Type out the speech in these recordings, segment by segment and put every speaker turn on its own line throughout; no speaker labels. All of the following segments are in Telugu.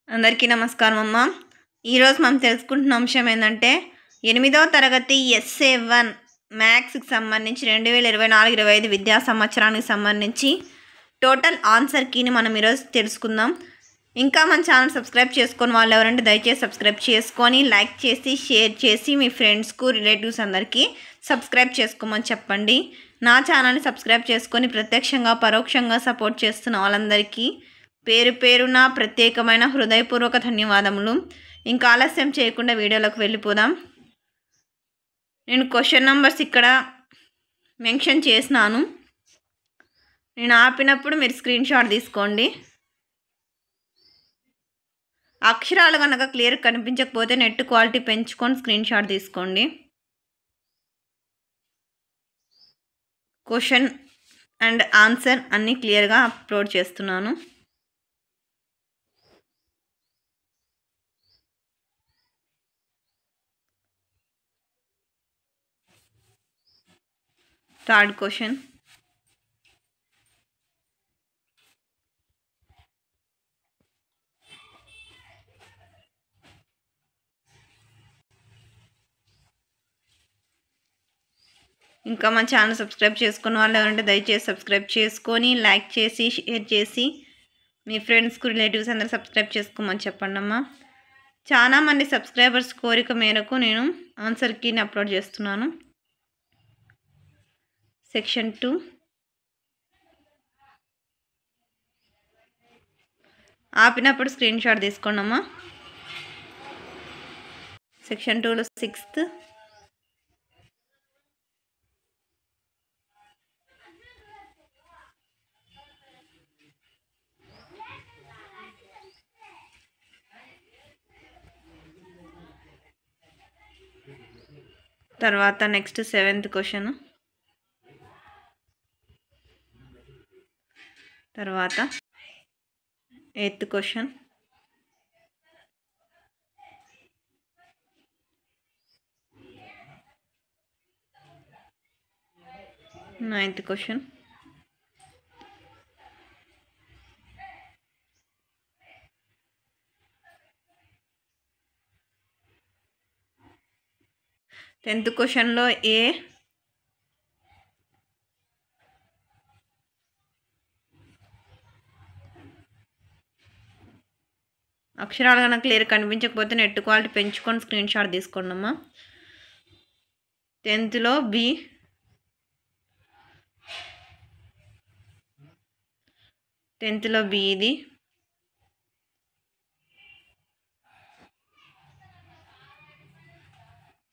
అందరికీ నమస్కారం అమ్మ. ఈరోజు మనం తెలుసుకుంటున్న అంశం ఏంటంటే 8వ తరగతి SA1 మ్యాథ్స్కి సంబంధించి 2024-25 విద్యా సంవత్సరానికి సంబంధించి టోటల్ ఆన్సర్ కీని మనం ఈరోజు తెలుసుకుందాం. ఇంకా మన ఛానల్ సబ్స్క్రైబ్ చేసుకొని వాళ్ళు ఎవరంటే దయచేసి సబ్స్క్రైబ్ చేసుకొని లైక్ చేసి షేర్ చేసి మీ ఫ్రెండ్స్కు రిలేటివ్స్ అందరికీ సబ్స్క్రైబ్ చేసుకోమని చెప్పండి. నా ఛానల్ని సబ్స్క్రైబ్ చేసుకొని ప్రత్యక్షంగా పరోక్షంగా సపోర్ట్ చేస్తున్న వాళ్ళందరికీ పేరు పేరున ప్రత్యేకమైన హృదయపూర్వక ధన్యవాదములు. ఇంకా ఆలస్యం చేయకుండా వీడియోలోకి వెళ్ళిపోదాం. నేను క్వశ్చన్ నంబర్స్ ఇక్కడ మెన్షన్ చేసినాను. నేను ఆపినప్పుడు మీరు స్క్రీన్ షాట్ తీసుకోండి. అక్షరాలు కనుక క్లియర్ కనిపించకపోతే నెట్ క్వాలిటీ పెంచుకొని స్క్రీన్ షాట్ తీసుకోండి. క్వశ్చన్ అండ్ ఆన్సర్ అన్నీ క్లియర్గా అప్లోడ్ చేస్తున్నాను. Third question. ఇంకా మన ఛానల్ సబ్స్క్రైబ్ చేసుకున్న వాళ్ళు ఎవరంటే దయచేసి సబ్స్క్రైబ్ చేసుకొని లైక్ చేసి షేర్ చేసి మీ ఫ్రెండ్స్కు రిలేటివ్స్ అందరూ సబ్స్క్రైబ్ చేసుకోమని చెప్పండి అమ్మా. చాలామంది సబ్స్క్రైబర్స్ కోరిక మేరకు నేను ఆన్సర్ కీని అప్లోడ్ చేస్తున్నాను. సెక్షన్ 2 ఆపినప్పుడు స్క్రీన్ షాట్ తీసుకోండి అమ్మా. సెక్షన్ 2లో 6th, తర్వాత నెక్స్ట్ 7th క్వశ్చన్, తర్వాత 8th question, 9th question, 10th క్వశ్చన్లో ఏ, అక్షరాలు కనుక క్లియర్ కనిపించకపోతే నెట్ క్వాలిటీ పెంచుకొని స్క్రీన్ షాట్ తీసుకోండి అమ్మా. 10thలో బి, 10thలో బి ఇది,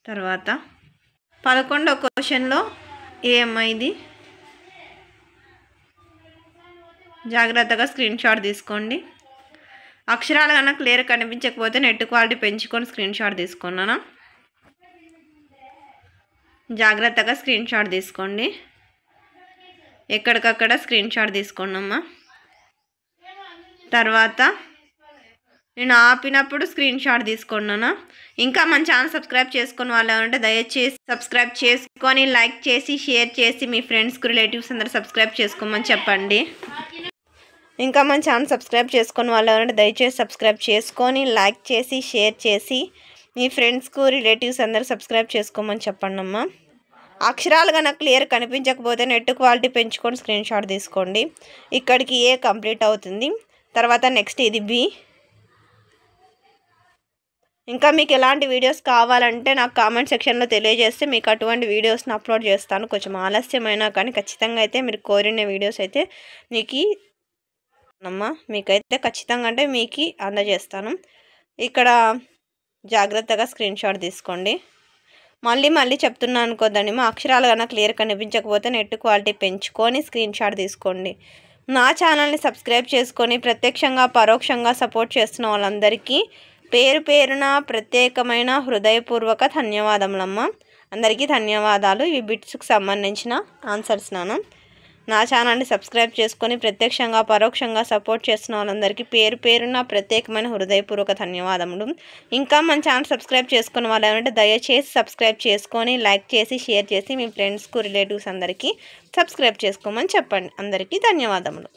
తర్వాత 11వ క్వశ్చన్లో ఏఎంఐ ఇది. జాగ్రత్తగా స్క్రీన్ షాట్ తీసుకోండి. అక్షరాలు కన్నా క్లియర్ కనిపించకపోతే నెట్ క్వాలిటీ పెంచుకొని స్క్రీన్ షాట్ తీసుకున్నాను. జాగ్రత్తగా స్క్రీన్ షాట్ తీసుకోండి. ఎక్కడికక్కడ స్క్రీన్ షాట్ తీసుకోండి అమ్మా. తర్వాత నేను ఆపినప్పుడు స్క్రీన్ షాట్ తీసుకున్నాను. ఇంకా మన ఛానల్ సబ్స్క్రైబ్ చేసుకుని వాళ్ళు ఎవరంటే దయచేసి సబ్స్క్రైబ్ చేసుకొని లైక్ చేసి షేర్ చేసి మీ ఫ్రెండ్స్కి రిలేటివ్స్ అందరూ సబ్స్క్రైబ్ చేసుకోమని చెప్పండి. ఇంకా మన ఛానల్ సబ్స్క్రైబ్ చేసుకుని వాళ్ళు ఎవరంటే దయచేసి సబ్స్క్రైబ్ చేసుకొని లైక్ చేసి షేర్ చేసి మీ ఫ్రెండ్స్కు రిలేటివ్స్ అందరూ సబ్స్క్రైబ్ చేసుకోమని చెప్పండి అమ్మా. అక్షరాలు కనుక క్లియర్ కనిపించకపోతే నెట్ క్వాలిటీ పెంచుకొని స్క్రీన్ షాట్ తీసుకోండి. ఇక్కడికి ఏ కంప్లీట్ అవుతుంది. తర్వాత నెక్స్ట్ ఇది బి. ఇంకా మీకు ఎలాంటి వీడియోస్ కావాలంటే నాకు కామెంట్ సెక్షన్లో తెలియజేస్తే మీకు అటువంటి వీడియోస్ని అప్లోడ్ చేస్తాను. కొంచెం ఆలస్యమైనా కానీ ఖచ్చితంగా అయితే మీరు కోరిన వీడియోస్ అయితే మీకైతే ఖచ్చితంగా అంటే మీకు అందజేస్తాను. ఇక్కడ జాగ్రత్తగా స్క్రీన్ షాట్ తీసుకోండి. మళ్ళీ చెప్తున్నాను అనుకోద్దండి. మా అక్షరాలు కన్నా క్లియర్ కనిపించకపోతే నెట్ క్వాలిటీ పెంచుకొని స్క్రీన్ షాట్ తీసుకోండి. నా ఛానల్ని సబ్స్క్రైబ్ చేసుకొని ప్రత్యక్షంగా పరోక్షంగా సపోర్ట్ చేస్తున్న వాళ్ళందరికీ పేరు పేరున ప్రత్యేకమైన హృదయపూర్వక ధన్యవాదములమ్మ. అందరికీ ధన్యవాదాలు. ఈ బిట్స్కి సంబంధించిన ఆన్సర్స్ నా ఛానల్ని సబ్స్క్రైబ్ చేసుకొని ప్రత్యక్షంగా పరోక్షంగా సపోర్ట్ చేస్తున్న వాళ్ళందరికీ పేరు పేరున ప్రత్యేకమైన హృదయపూర్వక ధన్యవాదములు. ఇంకా మన ఛానల్ సబ్స్క్రైబ్ చేసుకున్న వాళ్ళు ఏమంటే దయచేసి సబ్స్క్రైబ్ చేసుకొని లైక్ చేసి షేర్ చేసి మీ ఫ్రెండ్స్కు రిలేటివ్స్ అందరికీ సబ్స్క్రైబ్ చేసుకోమని చెప్పండి. అందరికీ ధన్యవాదములు.